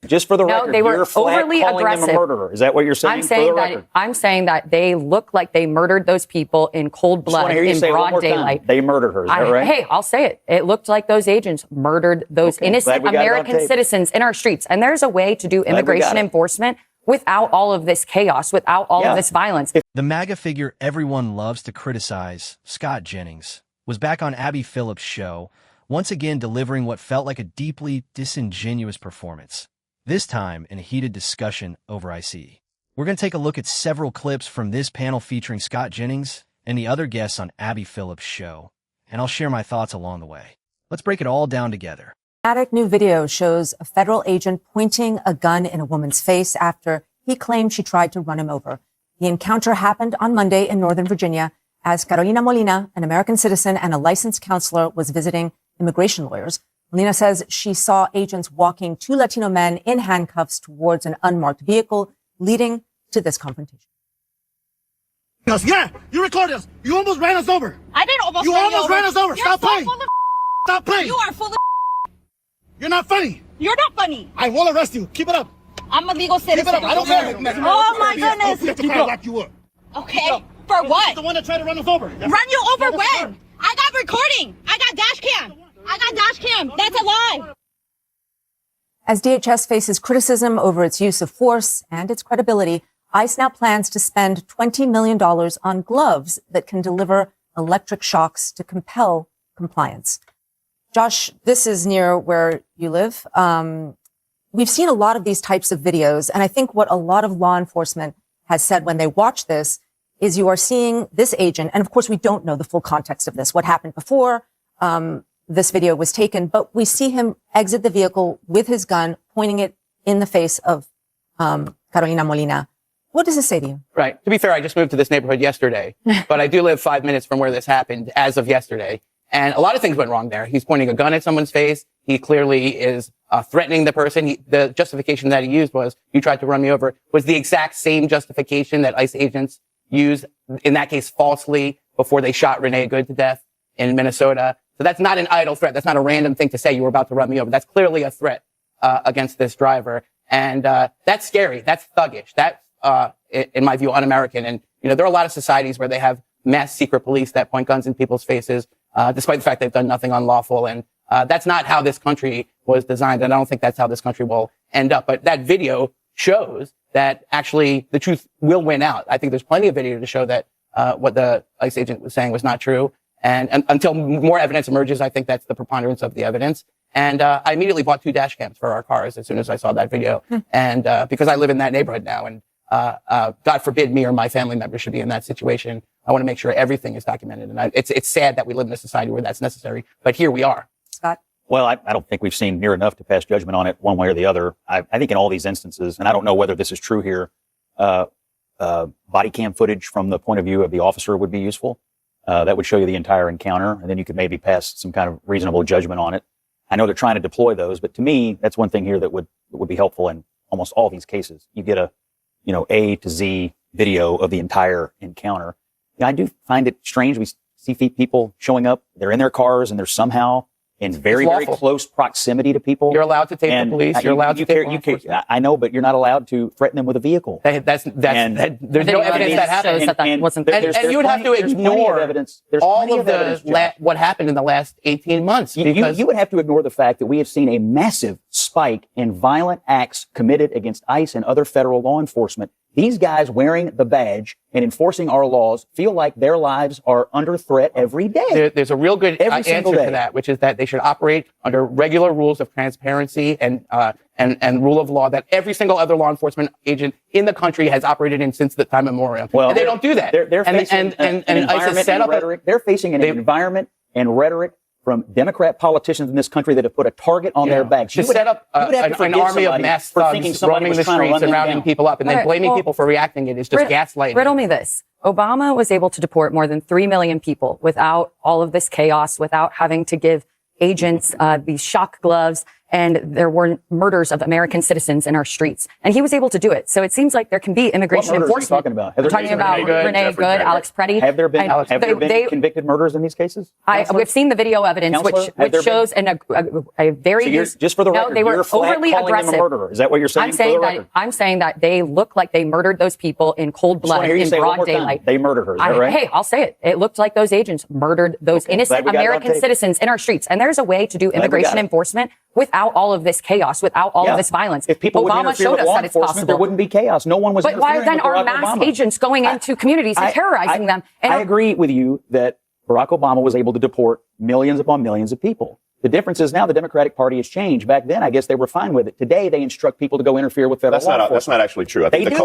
Just for the record, they were you're flat overly calling aggressive. them a murderer. Is that what you're saying? I'm saying that they look like they murdered those people in cold blood in broad daylight. They murdered her. Is that right? Hey, I'll say it. It looked like those agents murdered those innocent American citizens in our streets. And there's a way to do immigration enforcement without all of this chaos, without all of this violence. The MAGA figure everyone loves to criticize, Scott Jennings, was back on Abby Phillips' show, once again delivering what felt like a deeply disingenuous performance, this time in a heated discussion over ICE. We're going to take a look at several clips from this panel featuring Scott Jennings and the other guests on Abby Phillips' show, and I'll share my thoughts along the way. Let's break it all down together. Dramatic new video shows a federal agent pointing a gun in a woman's face after he claimed she tried to run him over. The encounter happened on Monday in Northern Virginia as Carolina Molina, an American citizen and a licensed counselor, was visiting immigration lawyers. Molina says she saw agents walking two Latino men in handcuffs towards an unmarked vehicle, leading to this confrontation. Yeah, you recorded us. You almost ran us over. I didn't almost You run almost you over. ran us over. You're Stop so playing. full of Stop playing. You are full of You're not funny. You're not funny. I will arrest you. Keep it up. I'm a legal Keep citizen. it up. I don't care. Oh my goodness. I'll lock you up. Okay. For what? The one that tried to run us over. Run you over when? I got recording. I got dash cam. That's a lie. As DHS faces criticism over its use of force and its credibility, ICE now plans to spend $20 million on gloves that can deliver electric shocks to compel compliance. Josh, this is near where you live. We've seen a lot of these types of videos, and I think what a lot of law enforcement has said when they watch this is you are seeing this agent, and of course we don't know the full context of this, what happened before this video was taken, but we see him exit the vehicle with his gun, pointing it in the face of Carolina Molina. What does this say to you? Right. To be fair, I just moved to this neighborhood yesterday, but I do live 5 minutes from where this happened as of yesterday. And a lot of things went wrong there. He's pointing a gun at someone's face. He clearly is threatening the person. The justification that he used was, you tried to run me over, was the exact same justification that ICE agents used, in that case falsely, before they shot Renee Good to death in Minnesota. So that's not an idle threat. That's not a random thing to say, you were about to run me over. That's clearly a threat against this driver. And that's scary. That's thuggish. That's, in my view, un-American. And, there are a lot of societies where they have mass secret police that point guns in people's faces, despite the fact they've done nothing unlawful. And that's not how this country was designed. And I don't think that's how this country will end up. But that video shows that actually the truth will win out. I think there's plenty of video to show that what the ICE agent was saying was not true. And until more evidence emerges, I think that's the preponderance of the evidence. And I immediately bought 2 dash cams for our cars as soon as I saw that video. And because I live in that neighborhood now, and God forbid me or my family members should be in that situation, I want to make sure everything is documented. And it's sad that we live in a society where that's necessary, but here we are. Scott? Well, I don't think we've seen near enough to pass judgment on it one way or the other. I think in all these instances, and I don't know whether this is true here, body cam footage from the point of view of the officer would be useful. That would show you the entire encounter, and then you could maybe pass some kind of reasonable judgment on it. I know they're trying to deploy those, but to me, that's one thing here that would be helpful in almost all these cases. You get a, A to Z video of the entire encounter. I do find it strange. We see people showing up, they're in their cars, and they're somehow in very, very close proximity to people. You're allowed to take the police. You're allowed to take law enforcement. I know, but you're not allowed to threaten them with a vehicle. There's no evidence that happened. And you would have to ignore all of what happened in the last 18 months. You would have to ignore the fact that we have seen a massive spike in violent acts committed against ICE and other federal law enforcement. These guys wearing the badge and enforcing our laws feel like their lives are under threat every day. There's a real good answer to that, which is that they should operate under regular rules of transparency and rule of law that every single other law enforcement agent in the country has operated in since the time immemorial. Well, and they don't do that. They're facing an environment and rhetoric. They're facing an environment and rhetoric from Democrat politicians in this country that have put a target on their backs. To set up an army of mass thugs roaming the streets and rounding people up and then blaming people for reacting it is just gaslighting. Riddle me this. Obama was able to deport more than 3 million people without all of this chaos, without having to give agents these shock gloves and there were murders of American citizens in our streets. And he was able to do it. So it seems like there can be immigration enforcement. What murders are you talking about? We're talking about Renee Good, Alex Preddy. Have there been convicted murders in these cases? We've seen the video evidence, which shows a very... So just for the record, they were overly aggressive. Them a murderer. Is that what you're saying? I'm saying that they look like they murdered those people in cold blood, in broad daylight. They murdered her, is that right? Hey, I'll say it. It looked like those agents murdered those innocent American citizens in our streets. And there's a way to do immigration enforcement without all of this chaos, without all of this violence. If people Obama showed us that it's possible. There wouldn't be chaos. No one was But why then are mass agents going into communities and terrorizing them? And I agree with you that Barack Obama was able to deport millions upon millions of people. The difference is now the Democratic Party has changed. Back then, I guess they were fine with it. Today, they instruct people to go interfere with federal law enforcement. That's not actually true. I think I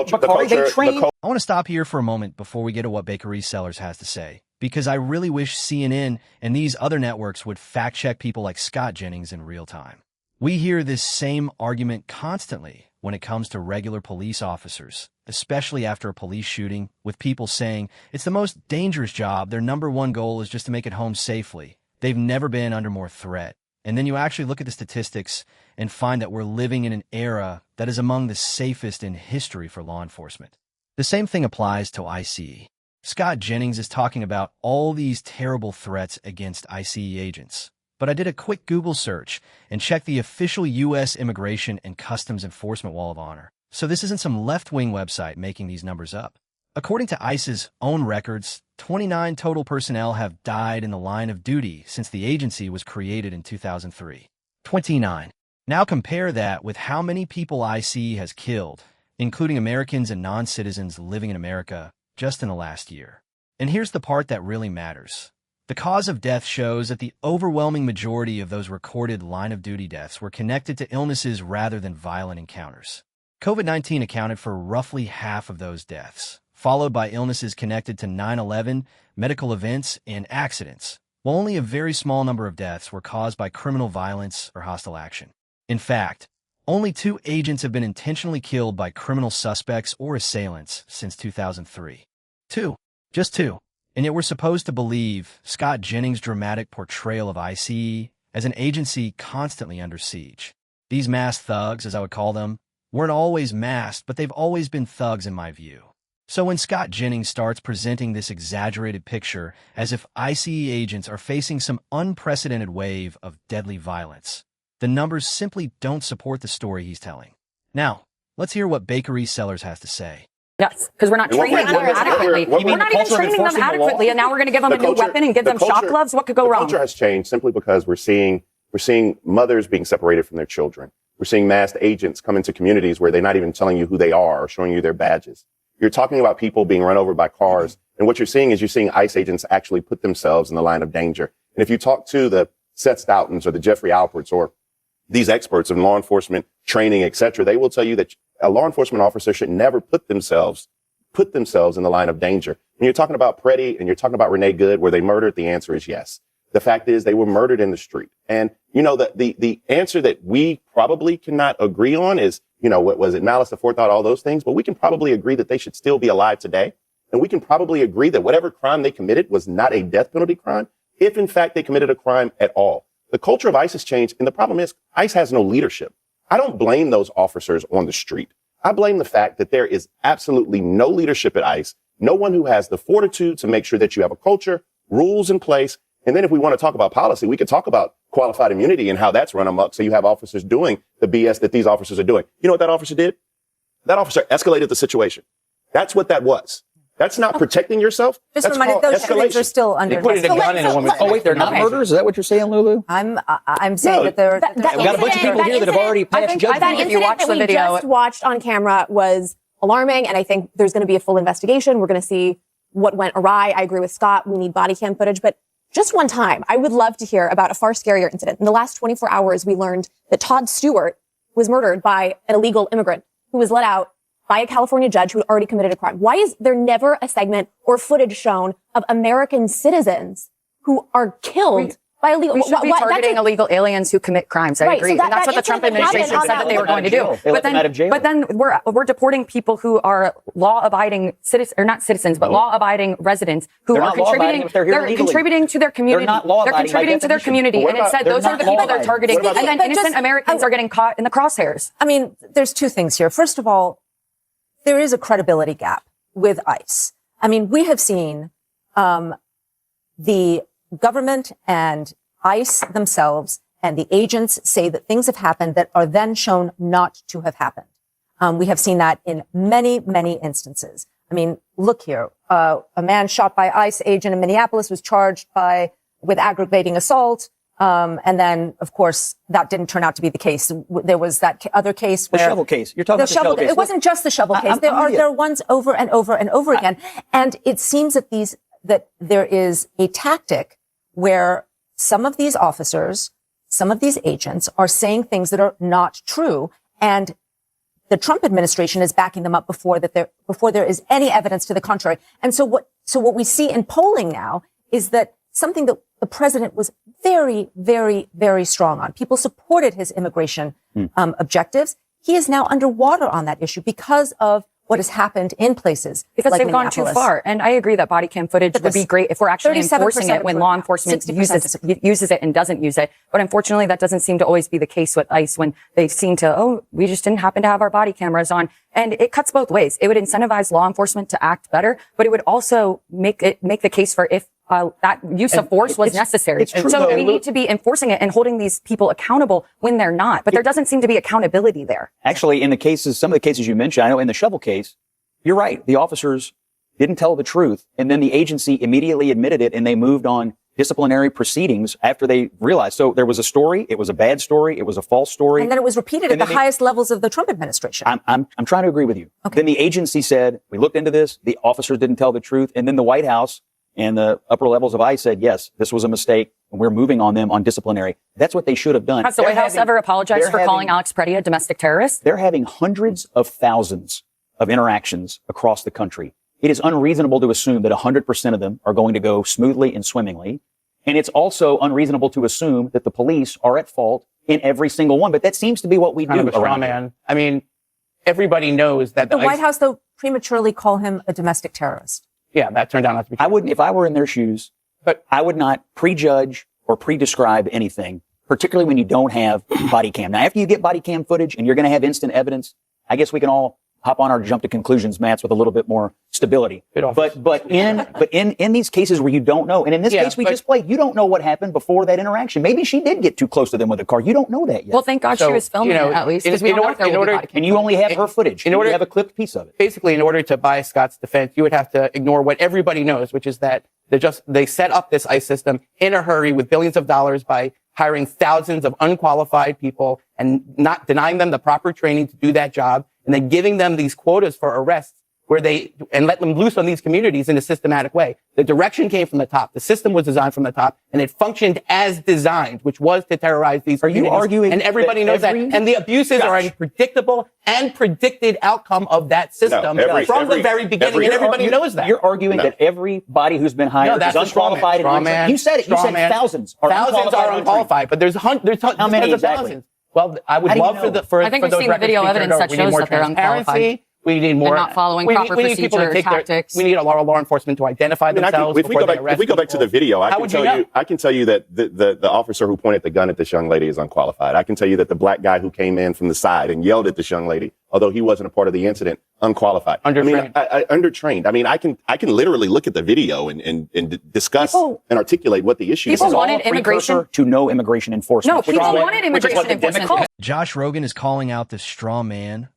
want to stop here for a moment before we get to what Bakery Sellers has to say, because I really wish CNN and these other networks would fact-check people like Scott Jennings in real time. We hear this same argument constantly when it comes to regular police officers, especially after a police shooting, with people saying it's the most dangerous job. Their number one goal is just to make it home safely. They've never been under more threat. And then you actually look at the statistics and find that we're living in an era that is among the safest in history for law enforcement. The same thing applies to ICE. Scott Jennings is talking about all these terrible threats against ICE agents. But I did a quick Google search and checked the official U.S. Immigration and Customs Enforcement Wall of Honor. So this isn't some left-wing website making these numbers up. According to ICE's own records, 29 total personnel have died in the line of duty since the agency was created in 2003. 29. Now compare that with how many people ICE has killed, including Americans and non-citizens living in America, just in the last year. And here's the part that really matters. The cause of death shows that the overwhelming majority of those recorded line-of-duty deaths were connected to illnesses rather than violent encounters. COVID-19 accounted for roughly half of those deaths, followed by illnesses connected to 9/11, medical events, and accidents, while only a very small number of deaths were caused by criminal violence or hostile action. In fact, only 2 agents have been intentionally killed by criminal suspects or assailants since 2003. 2. Just 2. And yet we're supposed to believe Scott Jennings' dramatic portrayal of ICE as an agency constantly under siege. These masked thugs, as I would call them, weren't always masked, but they've always been thugs in my view. So when Scott Jennings starts presenting this exaggerated picture as if ICE agents are facing some unprecedented wave of deadly violence, the numbers simply don't support the story he's telling. Now, let's hear what Bakery Sellers has to say. Yes, because we're not training them adequately. We're not even training them adequately, and now we're going to give them a new weapon and give them shock gloves? What could go wrong? The culture has changed simply because we're seeing mothers being separated from their children. We're seeing masked agents come into communities where they're not even telling you who they are or showing you their badges. You're talking about people being run over by cars. And what you're seeing is you're seeing ICE agents actually put themselves in the line of danger. And if you talk to the Seth Stoutons or the Jeffrey Alperts or these experts in law enforcement training, et cetera, they will tell you that a law enforcement officer should never put themselves in the line of danger. When you're talking about Preddy and you're talking about Renee Good, were they murdered? The answer is yes. The fact is they were murdered in the street. And, you know, the answer that we probably cannot agree on is, you know, what was it? Malice aforethought, all those things. But we can probably agree that they should still be alive today. And we can probably agree that whatever crime they committed was not a death penalty crime, if in fact they committed a crime at all. The culture of ICE has changed. And the problem is ICE has no leadership. I don't blame those officers on the street. I blame the fact that there is absolutely no leadership at ICE, no one who has the fortitude to make sure that you have a culture, rules in place. And then if we want to talk about policy, we could talk about qualified immunity and how that's run amok. So you have officers doing the BS that these officers are doing. You know what that officer did? That officer escalated the situation. That's what that was. That's not protecting yourself. Just that's reminded those shootings are still under investigation. They put a gun in a woman's face. Oh, wait, they're not murders? Is that what you're saying, Lulu? I'm saying that they're... We've got a bunch of people here that have already passed judgment. That incident that we just watched on camera was alarming, and I think there's going to be a full investigation. We're going to see what went awry. I agree with Scott. We need body cam footage, but just one time, I would love to hear about a far scarier incident. In the last 24 hours, we learned that Todd Stewart was murdered by an illegal immigrant who was let out by a California judge who had already committed a crime. Why is there never a segment or footage shown of American citizens who are killed by illegal. We should be targeting illegal aliens who commit crimes. I agree. So and that's what the Trump administration said that they were going to do. But then we're deporting people who are law-abiding citizens, or not citizens, but law-abiding residents who are contributing. They're contributing to their community. They're contributing to their community. And instead, those are the people they're targeting. And then innocent Americans are getting caught in the crosshairs. I mean, there's two things here. First of all, there is a credibility gap with ICE. I mean, we have seen the government and ICE themselves and the agents say that things have happened that are then shown not to have happened. We have seen that in many, many instances. I mean, look here. A man shot by ICE agent in Minneapolis was charged with aggravating assault. And then, of course, that didn't turn out to be the case. There was that other case where the shovel case. You're talking about the shovel case. It wasn't just the shovel case. There are ones over and over and over again. And it seems that there is a tactic where some of these officers, some of these agents are saying things that are not true. And the Trump administration is backing them up before there is any evidence to the contrary. And so what we see in polling now is that something that the president was very, very, very strong on. People supported his immigration objectives. He is now underwater on that issue because of what has happened in places because like they've gone too far. And I agree that body cam footage would be great if we're actually enforcing it when law enforcement uses it and doesn't use it. But unfortunately, that doesn't seem to always be the case with ICE when they seem to, we just didn't happen to have our body cameras on. And it cuts both ways. It would incentivize law enforcement to act better, but it would also make the case for if that use of force was necessary. So we need to be enforcing it and holding these people accountable when they're not. But there doesn't seem to be accountability there. Actually, in some of the cases you mentioned, I know in the shovel case, you're right. The officers didn't tell the truth. And then the agency immediately admitted it and they moved on disciplinary proceedings after they realized. So there was a story. It was a bad story. It was a false story. And then it was repeated at the highest levels of the Trump administration. I'm trying to agree with you. Okay. Then the agency said, we looked into this. The officers didn't tell the truth. And then the White House and the upper levels of ICE said, yes, this was a mistake, and we're moving on them on disciplinary. That's what they should have done. Has the White House ever apologized for calling Alex Preddy a domestic terrorist? They're having hundreds of thousands of interactions across the country. It is unreasonable to assume that 100% of them are going to go smoothly and swimmingly. And it's also unreasonable to assume that the police are at fault in every single one. But that seems to be what we do around here. I mean, everybody knows that the White House, though, prematurely call him a domestic terrorist. Yeah, that turned out not to be true. I wouldn't, if I were in their shoes, but I would not prejudge or pre-describe anything, particularly when you don't have body cam. Now, after you get body cam footage and you're going to have instant evidence, I guess we can all hop on our jump to conclusions mats with a little bit more stability. But in these cases where you don't know, and in this case we just played, you don't know what happened before that interaction. Maybe she did get too close to them with a car. You don't know that yet. Well, thank God she was filming it at least, because we don't know if there will be body cam. And you only have her footage. You have a clipped piece of it. Basically, in order to buy Scott's defense, you would have to ignore what everybody knows, which is that they set up this ICE system in a hurry with billions of dollars by hiring thousands of unqualified people and not denying them the proper training to do that job, and then giving them these quotas for arrests and let them loose on these communities in a systematic way. The direction came from the top. The system was designed from the top, and it functioned as designed, which was to terrorize these communities. Are you arguing? And everybody knows that. And the abuses are a predictable and predicted outcome of that system from the very beginning, and everybody knows that. You're arguing that everybody who's been hired is unqualified. You said it. You said thousands are unqualified, but there's hundreds of thousands. Well, I would love for those I think we've seen the video evidence that shows that they're unqualified. We need more. They're not following proper procedure tactics. We need a lot of law enforcement to identify themselves before they arrest people. If we go back to the video, I can tell you that the officer who pointed the gun at this young lady is unqualified. I can tell you that the black guy who came in from the side and yelled at this young lady, although he wasn't a part of the incident, unqualified. Undertrained. Undertrained. I mean, I can literally look at the video and discuss and articulate what the issue is. People wanted immigration to no immigration enforcement. No, people wanted immigration enforcement. Josh Rogan is calling out this straw man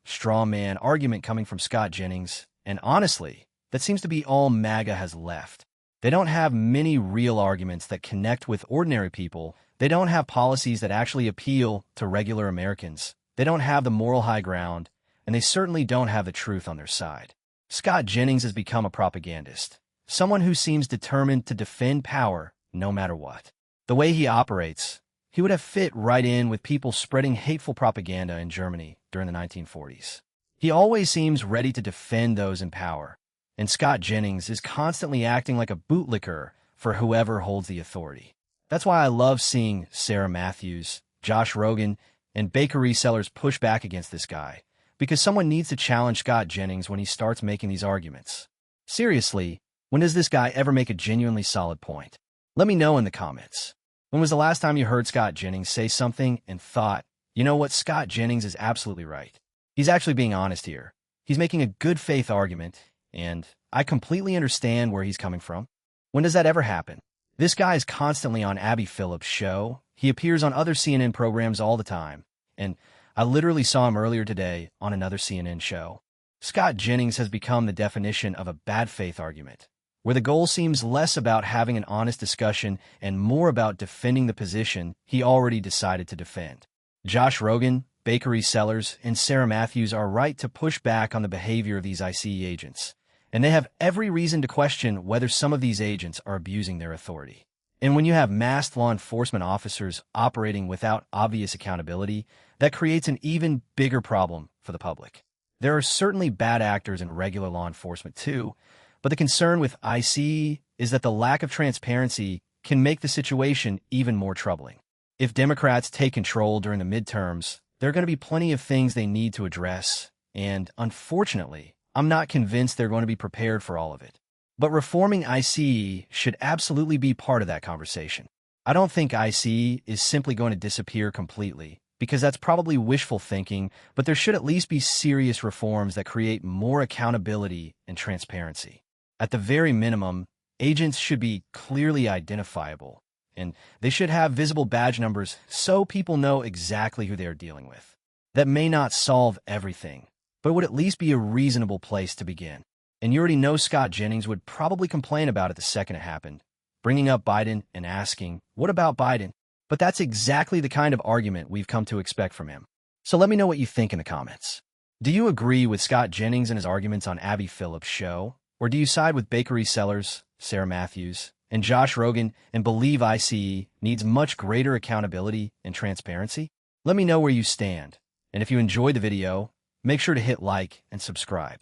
argument coming from Scott Jennings. And honestly, that seems to be all MAGA has left. They don't have many real arguments that connect with ordinary people. They don't have policies that actually appeal to regular Americans. They don't have the moral high ground, and they certainly don't have the truth on their side. Scott Jennings has become a propagandist, someone who seems determined to defend power no matter what. The way he operates, he would have fit right in with people spreading hateful propaganda in Germany during the 1940s. He always seems ready to defend those in power, and Scott Jennings is constantly acting like a bootlicker for whoever holds the authority. That's why I love seeing Sarah Matthews, Josh Rogan, and bakery sellers push back against this guy, because someone needs to challenge Scott Jennings when he starts making these arguments. Seriously, when does this guy ever make a genuinely solid point? Let me know in the comments. When was the last time you heard Scott Jennings say something and thought, you know what, Scott Jennings is absolutely right? He's actually being honest here. He's making a good faith argument, and I completely understand where he's coming from. When does that ever happen? This guy is constantly on Abby Phillips' show. He appears on other CNN programs all the time, and I literally saw him earlier today on another CNN show. Scott Jennings has become the definition of a bad faith argument, where the goal seems less about having an honest discussion and more about defending the position he already decided to defend. Josh Rogan, bakery sellers, and Sarah Matthews are right to push back on the behavior of these ICE agents, and they have every reason to question whether some of these agents are abusing their authority. And when you have masked law enforcement officers operating without obvious accountability, that creates an even bigger problem for the public. There are certainly bad actors in regular law enforcement too, but the concern with ICE is that the lack of transparency can make the situation even more troubling. If Democrats take control during the midterms, there are going to be plenty of things they need to address, and unfortunately, I'm not convinced they're going to be prepared for all of it. But reforming ICE should absolutely be part of that conversation. I don't think ICE is simply going to disappear completely, because that's probably wishful thinking, but there should at least be serious reforms that create more accountability and transparency. At the very minimum, agents should be clearly identifiable, and they should have visible badge numbers so people know exactly who they are dealing with. That may not solve everything, but it would at least be a reasonable place to begin. And you already know Scott Jennings would probably complain about it the second it happened, bringing up Biden and asking, what about Biden? But that's exactly the kind of argument we've come to expect from him. So let me know what you think in the comments. Do you agree with Scott Jennings and his arguments on Abby Phillips' show? Or do you side with bakery sellers, Sarah Matthews, and Josh Rogan and believe ICE needs much greater accountability and transparency? Let me know where you stand. And if you enjoyed the video, make sure to hit like and subscribe.